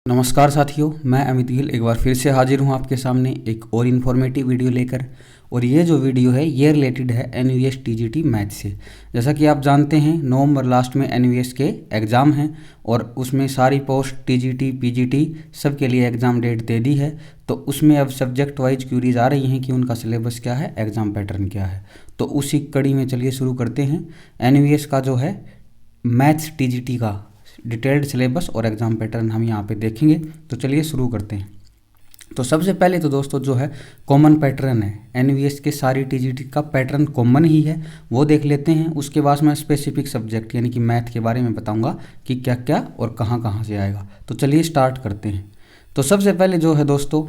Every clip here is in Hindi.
नमस्कार साथियों, मैं अमित गिल एक बार फिर से हाजिर हूं आपके सामने एक और इन्फॉर्मेटिव वीडियो लेकर। और ये जो वीडियो है ये रिलेटेड है एनवीएस टीजीटी मैथ से। जैसा कि आप जानते हैं नवंबर लास्ट में एनवीएस के एग्ज़ाम हैं और उसमें सारी पोस्ट टीजीटी पीजीटी सब के लिए एग्ज़ाम डेट दे दी है। तो उसमें अब सब्जेक्ट वाइज क्यूरीज आ रही हैं कि उनका सिलेबस क्या है, एग्ज़ाम पैटर्न क्या है। तो उसी कड़ी में चलिए शुरू करते हैं। एनवीएस का जो है मैथ्स टीजीटी का डिटेल्ड सिलेबस और एग्ज़ाम पैटर्न हम यहाँ पे देखेंगे। तो चलिए शुरू करते हैं। तो सबसे पहले तो दोस्तों जो है कॉमन पैटर्न है एनवीएस के सारी टीजीटी का पैटर्न कॉमन ही है, वो देख लेते हैं। उसके बाद मैं स्पेसिफिक सब्जेक्ट यानी कि मैथ के बारे में बताऊंगा कि क्या क्या और कहाँ कहाँ से आएगा। तो चलिए स्टार्ट करते हैं। तो सबसे पहले जो है दोस्तों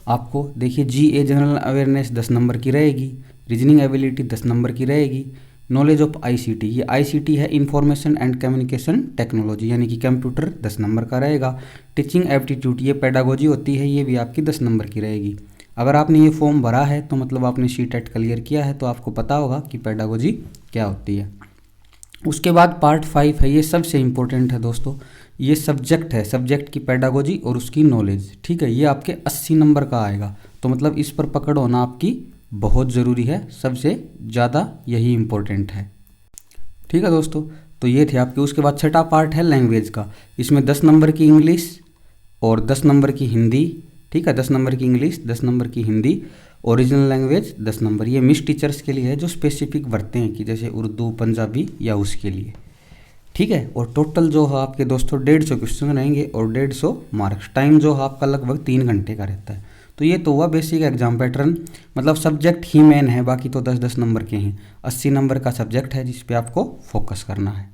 आपको देखिए जीए जनरल अवेयरनेस 10 नंबर की रहेगी, रीजनिंग एबिलिटी 10 नंबर की रहेगी, नॉलेज ऑफ आईसीटी, ये आईसीटी है इंफॉर्मेशन एंड कम्युनिकेशन टेक्नोलॉजी यानी कि कंप्यूटर 10 नंबर का रहेगा। टीचिंग एप्टीट्यूड ये पेडागोजी होती है, ये भी आपकी 10 नंबर की रहेगी। अगर आपने ये फॉर्म भरा है तो मतलब आपने शीटेट क्लियर किया है तो आपको पता होगा कि पेडागोजी क्या होती है। उसके बाद पार्ट 5 है, ये सबसे इम्पोर्टेंट है दोस्तों। ये सब्जेक्ट है, सब्जेक्ट की पेडागोजी और उसकी नॉलेज, ठीक है। ये आपके 80 नंबर का आएगा। तो मतलब इस पर पकड़ होना आपकी बहुत ज़रूरी है, सबसे ज़्यादा यही इम्पोर्टेंट है, ठीक है दोस्तों। तो ये थे आपके। उसके बाद छठा पार्ट है लैंग्वेज का। इसमें 10 नंबर की इंग्लिश और 10 नंबर की हिंदी, ठीक है। 10 नंबर की इंग्लिश, 10 नंबर की हिंदी, ओरिजिनल लैंग्वेज 10 नंबर। ये मिस टीचर्स के लिए है जो स्पेसिफिक भरते हैं कि जैसे उर्दू पंजाबी या उसके लिए, ठीक है। और टोटल जो है आपके दोस्तों 150 क्वेश्चन रहेंगे और 150 मार्क्स। टाइम जो है आपका लगभग 3 घंटे का रहता है। तो ये तो हुआ बेसिक एग्जाम पैटर्न, मतलब सब्जेक्ट ही मेन है, बाकी तो 10-10 नंबर के हैं। 80 नंबर का सब्जेक्ट है जिस पे आपको फोकस करना है।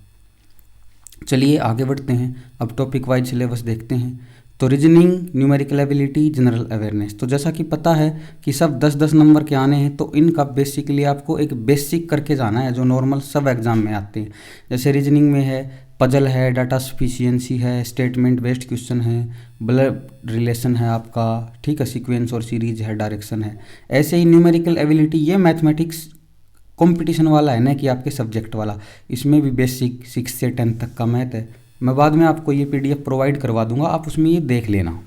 चलिए आगे बढ़ते हैं, अब टॉपिक वाइज सिलेबस देखते हैं। तो reasoning, numerical ability, general awareness, तो जैसा कि पता है कि सब 10-10 नंबर के आने हैं। तो इनका बेसिकली आपको एक बेसिक करके जाना है जो नॉर्मल सब एग्जाम में आते हैं। जैसे रीजनिंग में है पजल है, डाटा सफिशिएंसी है, स्टेटमेंट बेस्ड क्वेश्चन है, ब्लड रिलेशन है आपका, ठीक है, सीक्वेंस और सीरीज है, डायरेक्शन है। ऐसे ही न्यूमेरिकल एबिलिटी ये मैथमेटिक्स कंपटीशन वाला है ना कि आपके सब्जेक्ट वाला। इसमें भी बेसिक 6 से 10 तक का मैथ है। मैं बाद में आपको ये पीडीएफ प्रोवाइड करवा दूंगा, आप उसमें ये देख लेना।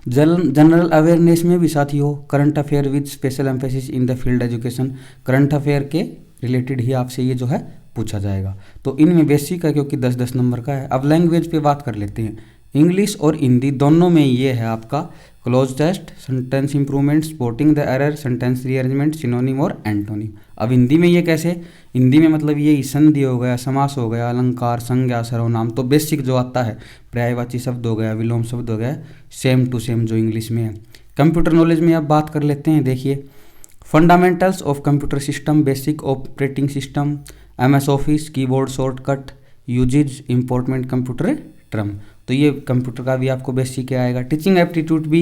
जनरल अवेयरनेस में भी साथियों current affair with special emphasis in the field education, current affair के रिलेटेड ही आपसे ये जो है पूछा जाएगा। तो इनमें बेसिक है क्योंकि 10-10 नंबर का है। अब लैंग्वेज पे बात कर लेते हैं। इंग्लिश और हिंदी दोनों में ये है आपका cloze test, sentence improvement, spotting the error, sentence rearrangement, synonym और एंटोनिम। अब हिंदी में ये कैसे, हिंदी में मतलब ये संधि हो गया, समास हो गया, अलंकार, संज्ञा, सर्वनाम, तो बेसिक जो आता है, पर्यायवाची शब्द हो गया, विलोम शब्द हो गया, सेम टू सेम जो इंग्लिश में है। कंप्यूटर नॉलेज में अब बात कर लेते हैं। देखिए fundamentals of computer system, basic operating system, MS office, keyboard shortcut, usages, important computer term, तो ये कंप्यूटर का भी आपको बेसिक क्या आएगा। टीचिंग एप्टीट्यूड भी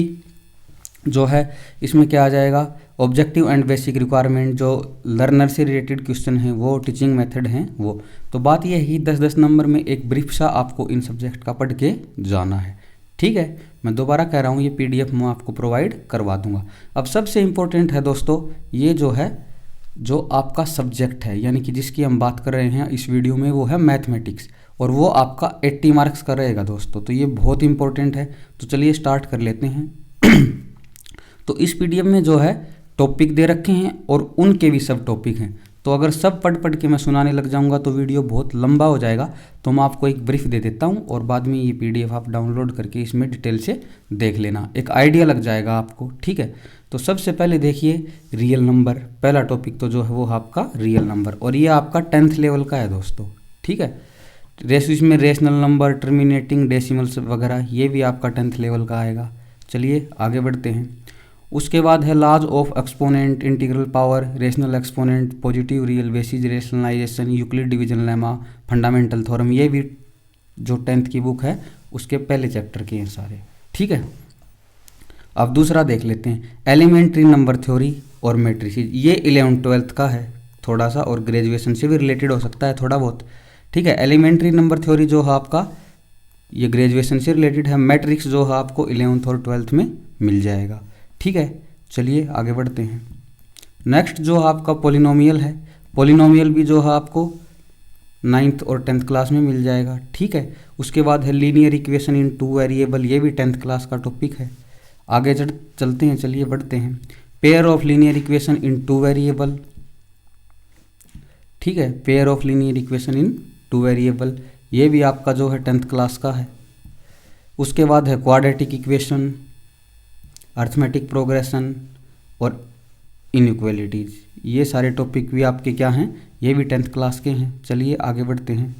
जो है इसमें क्या आ जाएगा, ऑब्जेक्टिव एंड बेसिक रिक्वायरमेंट, जो लर्नर से रिलेटेड क्वेश्चन हैं वो, टीचिंग मेथड हैं वो। तो बात यह है 10-10 नंबर में एक ब्रीफ सा आपको इन सब्जेक्ट का पढ़ के जाना है, ठीक है। मैं दोबारा कह रहा हूँ ये पीडीएफ मैं आपको प्रोवाइड करवा दूंगा। अब सबसे इम्पोर्टेंट है दोस्तों ये जो है जो आपका सब्जेक्ट है यानी कि जिसकी हम बात कर रहे हैं इस वीडियो में, वो है मैथमेटिक्स, और वो आपका 80 मार्क्स का रहेगा दोस्तों। तो ये बहुत इंपॉर्टेंट है। तो चलिए स्टार्ट कर लेते हैं। तो इस पीडीएफ में जो है टॉपिक दे रखे हैं और उनके भी सब टॉपिक हैं। तो अगर सब पढ़ पढ़ के मैं सुनाने लग जाऊंगा तो वीडियो बहुत लंबा हो जाएगा। तो मैं आपको एक ब्रीफ दे देता हूं और बाद में ये पीडीएफ आप डाउनलोड करके इसमें डिटेल से देख लेना, एक आइडिया लग जाएगा आपको, ठीक है। तो सबसे पहले देखिए रियल नंबर, पहला टॉपिक तो जो है वो आपका रियल नंबर, और ये आपका 10th लेवल का है दोस्तों, ठीक है। इसमें रेशनल नंबर, टर्मिनेटिंग डेसिमल्स वगैरह ये भी आपका 10th लेवल का आएगा। चलिए आगे बढ़ते हैं। उसके बाद है laws of exponent, integral power, rational exponent, positive real bases, rationalisation, Euclid division lemma, fundamental theorem, ये भी जो 10th की बुक है उसके पहले चैप्टर के हैं सारे, ठीक है। अब दूसरा देख लेते हैं एलिमेंट्री नंबर थ्योरी और मैट्रिसेस, ये 11th-12th का है थोड़ा सा, और ग्रेजुएशन से भी रिलेटेड हो सकता है थोड़ा बहुत, ठीक है। एलिमेंट्री नंबर थ्योरी जो है आपका ये ग्रेजुएशन से रिलेटेड है। मैट्रिक्स जो है आपको 11th और 12th में मिल जाएगा, ठीक है। चलिए आगे बढ़ते हैं। नेक्स्ट जो है आपका पोलिनोमियल है। पोलिनोमियल भी जो है आपको 9th और 10th क्लास में मिल जाएगा, ठीक है। उसके बाद है लीनियर इक्वेशन इन 2 वेरिएबल, ये भी 10th क्लास का टॉपिक है। आगे चलते हैं, चलिए बढ़ते हैं। Pair of linear equation in 2 variable, ठीक है, pair of linear equation in 2 variable, ये भी आपका जो है 10th क्लास का है। उसके बाद है क्वाड्रेटिक इक्वेशन, अर्थमेटिक प्रोग्रेशन और इनइक्वालिटीज, ये सारे टॉपिक भी आपके क्या हैं, ये भी 10th क्लास के हैं। चलिए आगे बढ़ते हैं।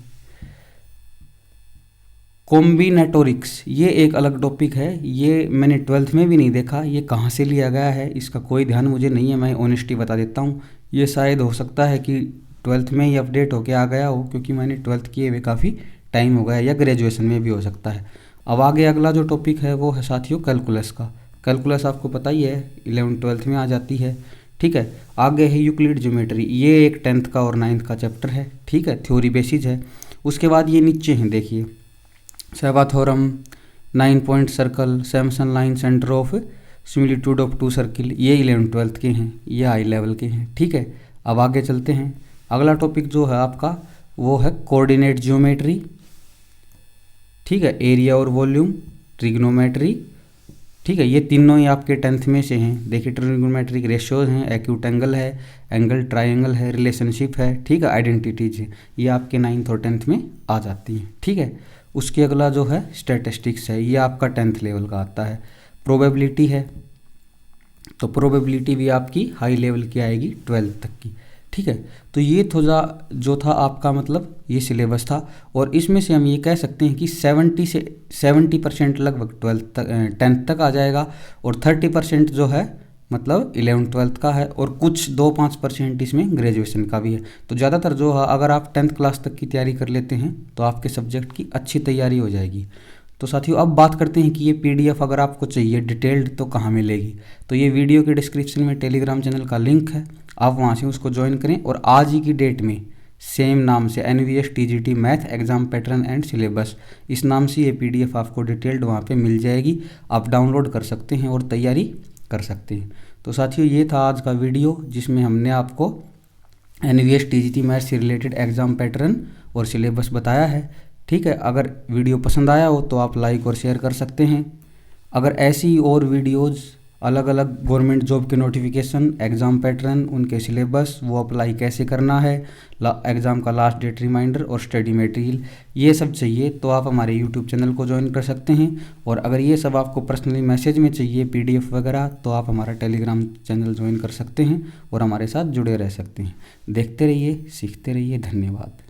कॉम्बिनेटोरिक्स, ये एक अलग टॉपिक है, ये मैंने 12th में भी नहीं देखा, ये कहाँ से लिया गया है इसका कोई ध्यान मुझे नहीं है, मैं ऑनेस्टी बता देता हूँ। ये शायद हो सकता है कि 12th में ही अपडेट होके आ गया हो, क्योंकि मैंने 12th किए हुए काफ़ी टाइम हो गया, या ग्रेजुएशन में भी हो सकता है। अब आगे अगला जो टॉपिक है वो है साथियों कैलकुलस का। कैलकुलस आपको पता ही है 11th-12th में आ जाती है, ठीक है। आगे है यूक्लिड ज्योमेट्री, ये एक 10th का और 9th का चैप्टर है, ठीक है, थ्योरी बेसिस है। उसके बाद ये नीचे हैं, देखिए, Ceva theorem, 9 point circle, Simson line, centre of similitude of 2 circle, ये 11th-12th के हैं, ये हाई लेवल के हैं, ठीक है। अब आगे चलते हैं। अगला टॉपिक जो है आपका वो है कोऑर्डिनेट ज्योमेट्री, ठीक है, एरिया और वॉल्यूम, ट्रिग्नोमेट्री, ठीक है, ये तीनों ही आपके 10th में से हैं। देखिए ट्रिग्नोमेट्रिक रेशियोज हैं, एक्यूट एंगल है, एंगल ट्रायंगल है, रिलेशनशिप है, ठीक है, आइडेंटिटीज है, ये आपके 9th और 10th में आ जाती हैं, ठीक है। उसके अगला जो है स्टैटिस्टिक्स है, ये आपका 10th लेवल का आता है। प्रोबेबिलिटी है, तो प्रोबेबिलिटी भी आपकी हाई लेवल की आएगी 12th तक की, ठीक है। तो ये थोड़ा जो था आपका मतलब ये सिलेबस था, और इसमें से हम ये कह सकते हैं कि 70% लगभग 10th तक आ जाएगा, और 30% जो है मतलब 11th-12th का है, और कुछ 2-5% इसमें ग्रेजुएशन का भी है। तो ज़्यादातर जो है अगर आप 10th क्लास तक की तैयारी कर लेते हैं तो आपके सब्जेक्ट की अच्छी तैयारी हो जाएगी। तो साथियों अब बात करते हैं कि ये PDF अगर आपको चाहिए डिटेल्ड तो कहाँ मिलेगी। तो ये वीडियो के डिस्क्रिप्शन में टेलीग्राम चैनल का लिंक है, आप वहाँ से उसको ज्वाइन करें, और आज ही की डेट में सेम नाम से NVS TGT math exam pattern and syllabus, इस नाम से ये PDF आपको डिटेल्ड वहाँ पे मिल जाएगी, आप डाउनलोड कर सकते हैं और तैयारी कर सकते हैं। तो साथियों ये था आज का वीडियो, जिसमें हमने आपको NVS TGT मैथ से रिलेटेड एग्ज़ाम पैटर्न और सिलेबस बताया है, ठीक है। अगर वीडियो पसंद आया हो तो आप लाइक और शेयर कर सकते हैं। अगर ऐसी और वीडियोज़ अलग अलग गवर्नमेंट जॉब के नोटिफिकेशन, एग्ज़ाम पैटर्न, उनके सिलेबस, वो अप्लाई कैसे करना है, एग्ज़ाम का लास्ट डेट रिमाइंडर और स्टडी मटेरियल, ये सब चाहिए तो आप हमारे यूट्यूब चैनल को ज्वाइन कर सकते हैं। और अगर ये सब आपको पर्सनली मैसेज में चाहिए PDF वगैरह, तो आप हमारा टेलीग्राम चैनल ज्वाइन कर सकते हैं और हमारे साथ जुड़े रह सकते हैं। देखते रहिए, सीखते रहिए, धन्यवाद।